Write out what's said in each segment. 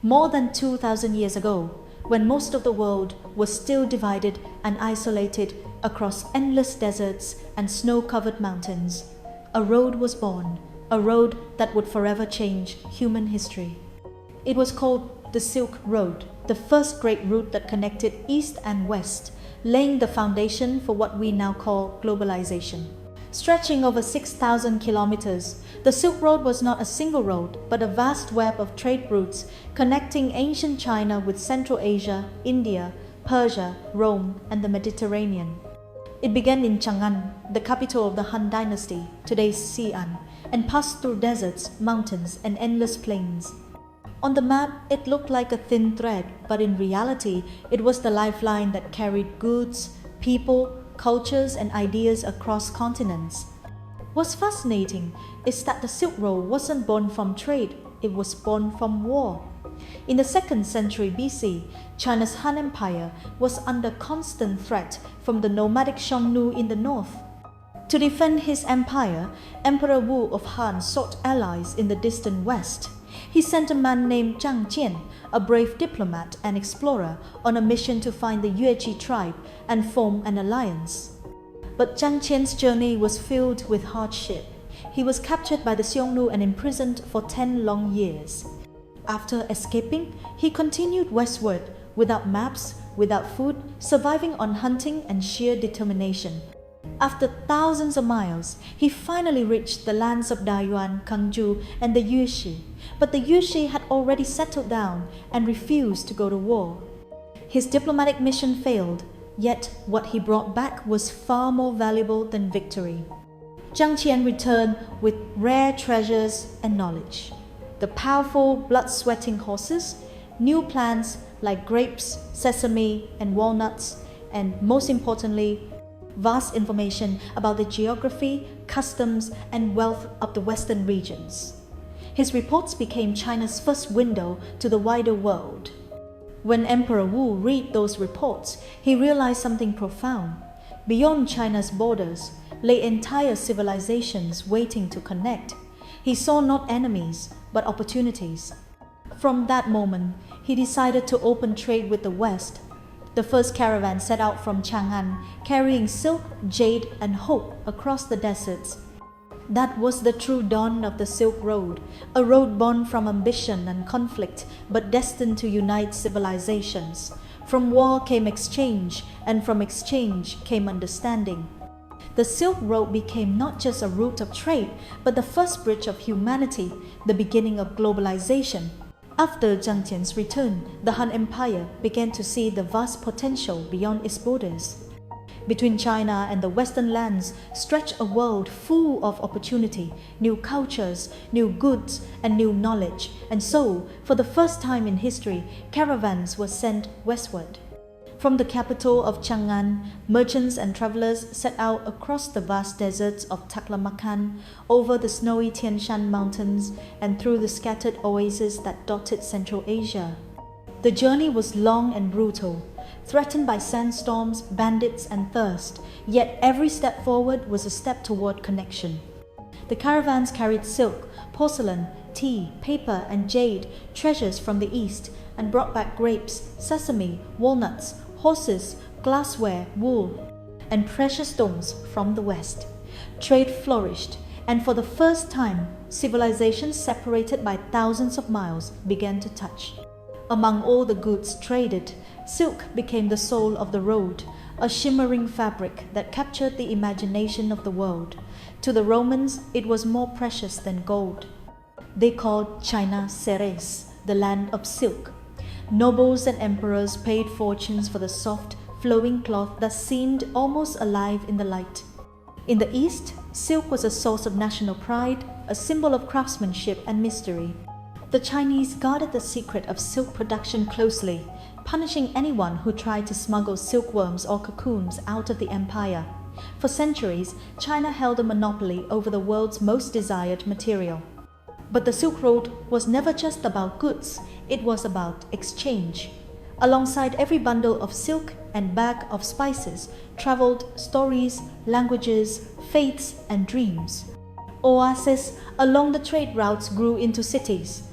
More than 2,000 years ago, when most of the world was still divided and isolated across endless deserts and snow-covered mountains, a road was born, a road that would forever change human history. It was called the Silk Road, the first great route that connected East and West, laying the foundation for what we now call globalization. Stretching over 6,000 kilometers, the Silk Road was not a single road, but a vast web of trade routes connecting ancient China with Central Asia, India, Persia, Rome, and the Mediterranean. It began in Chang'an, the capital of the Han Dynasty, today's Xi'an, and passed through deserts, mountains, and endless plains. On the map, it looked like a thin thread, but in reality, it was the lifeline that carried goods, people, cultures, and ideas across continents. What's fascinating is that the Silk Road wasn't born from trade, it was born from war. In the 2nd century BC, China's Han Empire was under constant threat from the nomadic Xiongnu in the north. To defend his empire, Emperor Wu of Han sought allies in the distant west. He sent a man named Zhang Jian, a brave diplomat and explorer, on a mission to find the Yuezhi tribe and form an alliance. But Zhang Jian's journey was filled with hardship. He was captured by the Xiongnu and imprisoned for 10 long years. After escaping, he continued westward, without maps, without food, surviving on hunting and sheer determination. After thousands of miles, he finally reached the lands of Dayuan, Kangzhou, and the Yuezhi. But the Yuezhi had already settled down and refused to go to war. His diplomatic mission failed, yet what he brought back was far more valuable than victory. Zhang Qian returned with rare treasures and knowledge. The powerful, blood-sweating horses, new plants like grapes, sesame, and walnuts, and most importantly, vast information about the geography, customs, and wealth of the western regions. His reports became China's first window to the wider world. When Emperor Wu read those reports, he realized something profound. Beyond China's borders lay entire civilizations waiting to connect. He saw not enemies, but opportunities. From that moment, he decided to open trade with the West. The first caravan set out from Chang'an, carrying silk, jade, and hope across the deserts. That was the true dawn of the Silk Road, a road born from ambition and conflict, but destined to unite civilizations. From war came exchange, and from exchange came understanding. The Silk Road became not just a route of trade, but the first bridge of humanity, the beginning of globalization. After Zhang Qian's return, the Han Empire began to see the vast potential beyond its borders. Between China and the Western lands stretched a world full of opportunity, new cultures, new goods, and new knowledge. And so, for the first time in history, caravans were sent westward. From the capital of Chang'an, merchants and travelers set out across the vast deserts of Taklamakan, over the snowy Tian Shan mountains, and through the scattered oases that dotted Central Asia. The journey was long and brutal, threatened by sandstorms, bandits, and thirst, yet every step forward was a step toward connection. The caravans carried silk, porcelain, tea, paper, and jade, treasures from the east, and brought back grapes, sesame, walnuts, horses, glassware, wool, and precious stones from the west. Trade flourished, and for the first time, civilizations separated by thousands of miles began to touch. Among all the goods traded, silk became the soul of the road, a shimmering fabric that captured the imagination of the world. To the Romans, it was more precious than gold. They called China Ceres, the land of silk. Nobles and emperors paid fortunes for the soft, flowing cloth that seemed almost alive in the light. In the East, silk was a source of national pride, a symbol of craftsmanship and mystery. The Chinese guarded the secret of silk production closely, punishing anyone who tried to smuggle silkworms or cocoons out of the empire. For centuries, China held a monopoly over the world's most desired material. But the Silk Road was never just about goods, it was about exchange. Alongside every bundle of silk and bag of spices traveled stories, languages, faiths, and dreams. Oases along the trade routes grew into cities.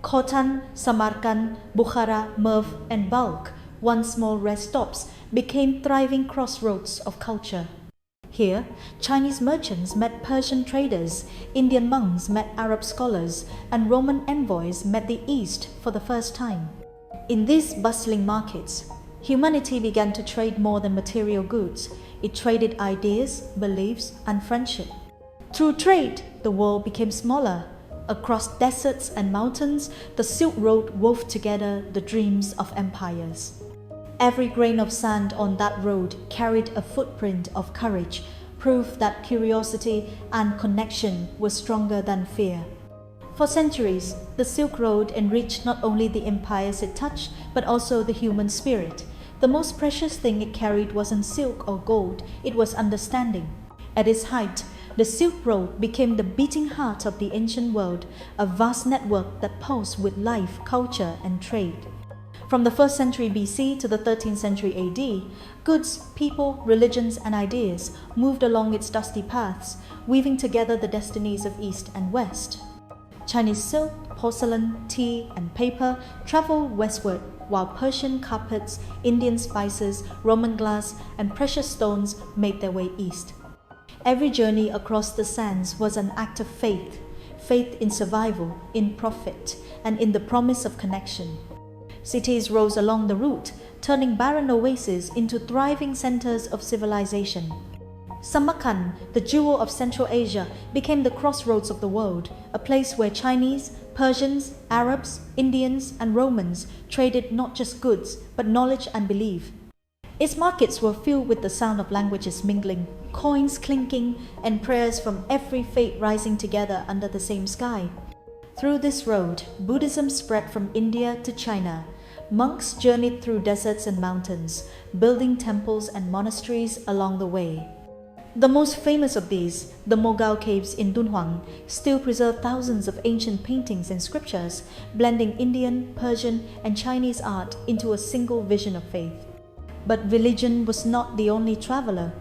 Khotan, Samarkand, Bukhara, Merv, and Balkh, once small rest stops, became thriving crossroads of culture. Here, Chinese merchants met Persian traders, Indian monks met Arab scholars, and Roman envoys met the East for the first time. In these bustling markets, humanity began to trade more than material goods. It traded ideas, beliefs, and friendship. Through trade, the world became smaller. Across deserts and mountains, the Silk Road wove together the dreams of empires. Every grain of sand on that road carried a footprint of courage, proof that curiosity and connection were stronger than fear. For centuries, the Silk Road enriched not only the empires it touched, but also the human spirit. The most precious thing it carried wasn't silk or gold, it was understanding. At its height, the Silk Road became the beating heart of the ancient world, a vast network that pulsed with life, culture, and trade. From the 1st century BC to the 13th century AD, goods, people, religions, and ideas moved along its dusty paths, weaving together the destinies of East and West. Chinese silk, porcelain, tea, and paper traveled westward, while Persian carpets, Indian spices, Roman glass, and precious stones made their way east. Every journey across the sands was an act of faith, faith in survival, in profit, and in the promise of connection. Cities rose along the route, turning barren oases into thriving centers of civilization. Samarkand, the jewel of Central Asia, became the crossroads of the world, a place where Chinese, Persians, Arabs, Indians, and Romans traded not just goods, but knowledge and belief. Its markets were filled with the sound of languages mingling, coins clinking, and prayers from every faith rising together under the same sky. Through this road, Buddhism spread from India to China. Monks journeyed through deserts and mountains, building temples and monasteries along the way. The most famous of these, the Mogao Caves in Dunhuang, still preserve thousands of ancient paintings and scriptures, blending Indian, Persian, and Chinese art into a single vision of faith. But religion was not the only traveler.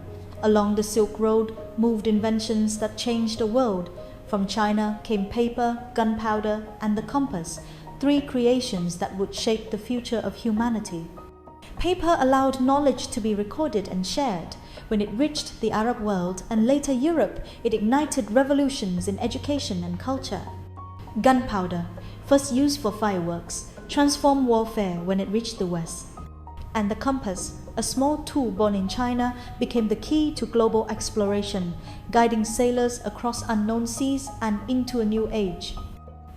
Along the Silk Road moved inventions that changed the world. From China came paper, gunpowder, and the compass, three creations that would shape the future of humanity. Paper allowed knowledge to be recorded and shared. When it reached the Arab world and later Europe, it ignited revolutions in education and culture. Gunpowder, first used for fireworks, transformed warfare when it reached the West. And the compass, a small tool born in China, became the key to global exploration, guiding sailors across unknown seas and into a new age.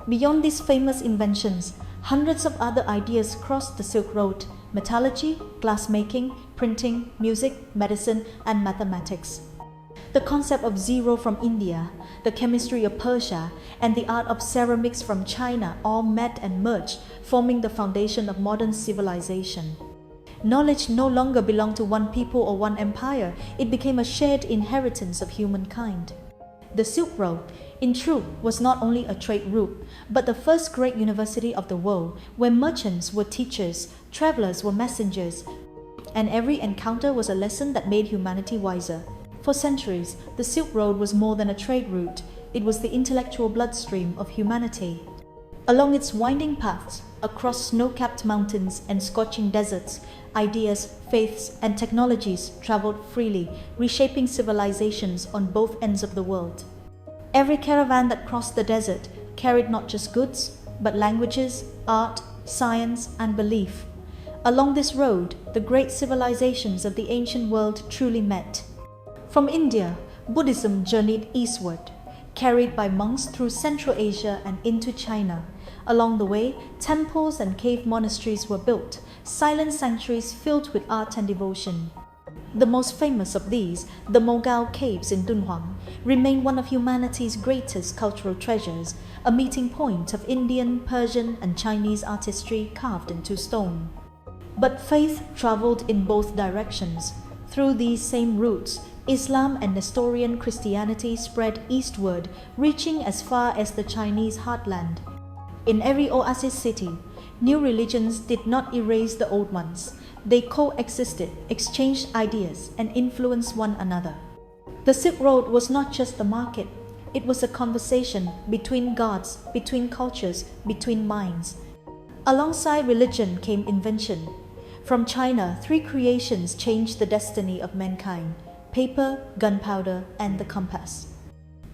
Beyond these famous inventions, hundreds of other ideas crossed the Silk Road: metallurgy, glassmaking, printing, music, medicine, and mathematics. The concept of zero from India, the chemistry of Persia, and the art of ceramics from China all met and merged, forming the foundation of modern civilization. Knowledge no longer belonged to one people or one empire, it became a shared inheritance of humankind. The Silk Road, in truth, was not only a trade route, but the first great university of the world, where merchants were teachers, travelers were messengers, and every encounter was a lesson that made humanity wiser. For centuries, the Silk Road was more than a trade route, it was the intellectual bloodstream of humanity. Along its winding paths, across snow-capped mountains and scorching deserts, ideas, faiths, and technologies traveled freely, reshaping civilizations on both ends of the world. Every caravan that crossed the desert carried not just goods, but languages, art, science, and belief. Along this road, the great civilizations of the ancient world truly met. From India, Buddhism journeyed eastward, carried by monks through Central Asia and into China. Along the way, temples and cave monasteries were built, silent sanctuaries filled with art and devotion. The most famous of these, the Mogao Caves in Dunhuang, remain one of humanity's greatest cultural treasures, a meeting point of Indian, Persian, and Chinese artistry carved into stone. But faith traveled in both directions. Through these same routes, Islam and Nestorian Christianity spread eastward, reaching as far as the Chinese heartland. In every oasis city, new religions did not erase the old ones. They coexisted, exchanged ideas, and influenced one another. The Silk Road was not just the market, It was a conversation between gods, between cultures, between minds. Alongside religion came invention. From China, three creations changed the destiny of mankind: paper, gunpowder, and the compass.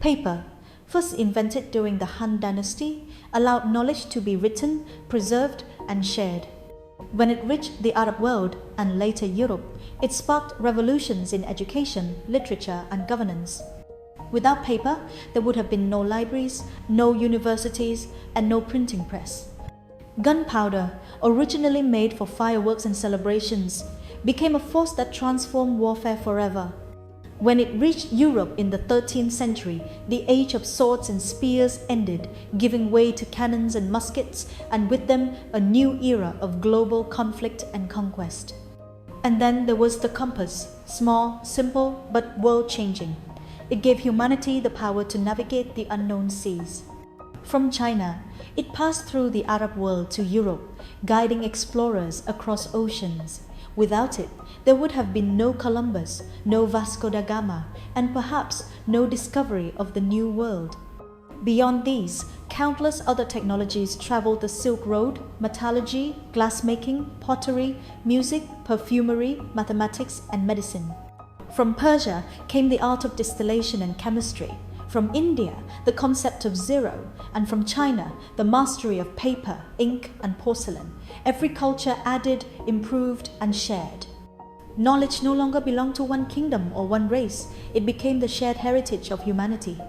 Paper, first invented during the Han Dynasty, allowed knowledge to be written, preserved, and shared. When it reached the Arab world and later Europe, it sparked revolutions in education, literature, and governance. Without paper, there would have been no libraries, no universities, and no printing press. Gunpowder, originally made for fireworks and celebrations, became a force that transformed warfare forever. When it reached Europe in the 13th century, the age of swords and spears ended, giving way to cannons and muskets, and with them a new era of global conflict and conquest. And then there was the compass, small, simple, but world-changing. It gave humanity the power to navigate the unknown seas. From China, it passed through the Arab world to Europe, guiding explorers across oceans. Without it, there would have been no Columbus, no Vasco da Gama, and perhaps no discovery of the New World. Beyond these, countless other technologies traveled the Silk Road: metallurgy, glassmaking, pottery, music, perfumery, mathematics, and medicine. From Persia came the art of distillation and chemistry. From India, the concept of zero, and from China, the mastery of paper, ink, and porcelain. Every culture added, improved, and shared. Knowledge no longer belonged to one kingdom or one race. It became the shared heritage of humanity.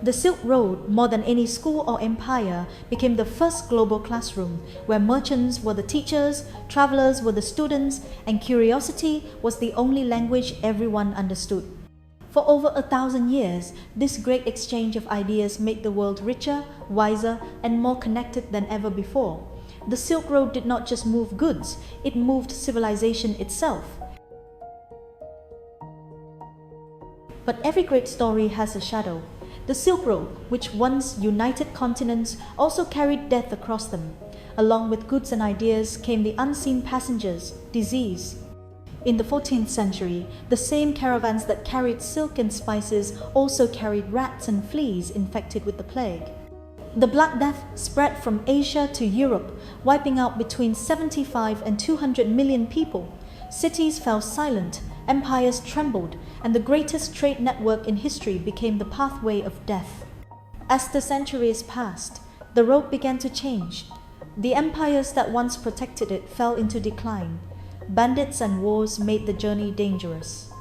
The Silk Road, more than any school or empire, became the first global classroom, where merchants were the teachers, travelers were the students, and curiosity was the only language everyone understood. For over 1,000 years, this great exchange of ideas made the world richer, wiser, and more connected than ever before. The Silk Road did not just move goods, it moved civilization itself. But every great story has a shadow. The Silk Road, which once united continents, also carried death across them. Along with goods and ideas came the unseen passengers, disease. In the 14th century, the same caravans that carried silk and spices also carried rats and fleas infected with the plague. The Black Death spread from Asia to Europe, wiping out between 75 and 200 million people. Cities fell silent, empires trembled, and the greatest trade network in history became the pathway of death. As the centuries passed, the road began to change. The empires that once protected it fell into decline. Bandits and wars made the journey dangerous.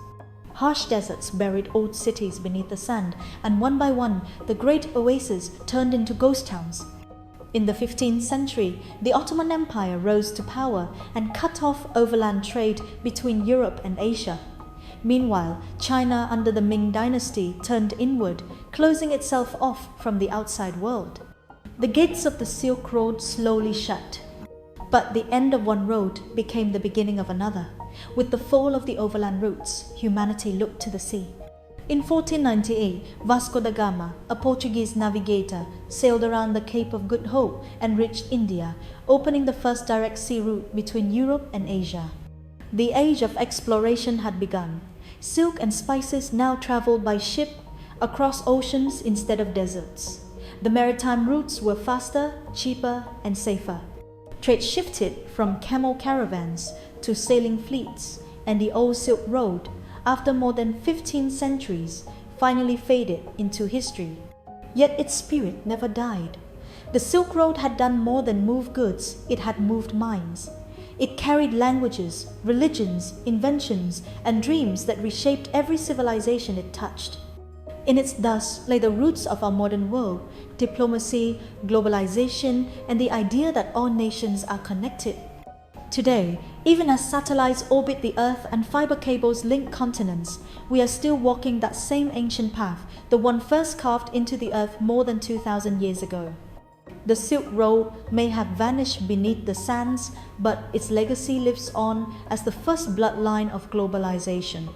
Harsh deserts buried old cities beneath the sand, and one by one, the great oases turned into ghost towns. In the 15th century, the Ottoman Empire rose to power and cut off overland trade between Europe and Asia. Meanwhile, China under the Ming Dynasty turned inward, closing itself off from the outside world. The gates of the Silk Road slowly shut. But the end of one road became the beginning of another. With the fall of the overland routes, humanity looked to the sea. In 1498, Vasco da Gama, a Portuguese navigator, sailed around the Cape of Good Hope and reached India, opening the first direct sea route between Europe and Asia. The age of exploration had begun. Silk and spices now traveled by ship across oceans instead of deserts. The maritime routes were faster, cheaper, and safer. Trade shifted from camel caravans to sailing fleets, and the old Silk Road, after more than 15 centuries, finally faded into history. Yet its spirit never died. The Silk Road had done more than move goods, it had moved minds. It carried languages, religions, inventions, and dreams that reshaped every civilization it touched. In its dust lay the roots of our modern world: diplomacy, globalization, and the idea that all nations are connected. Today, even as satellites orbit the Earth and fiber cables link continents, we are still walking that same ancient path, the one first carved into the Earth more than 2,000 years ago. The Silk Road may have vanished beneath the sands, but its legacy lives on as the first bloodline of globalization.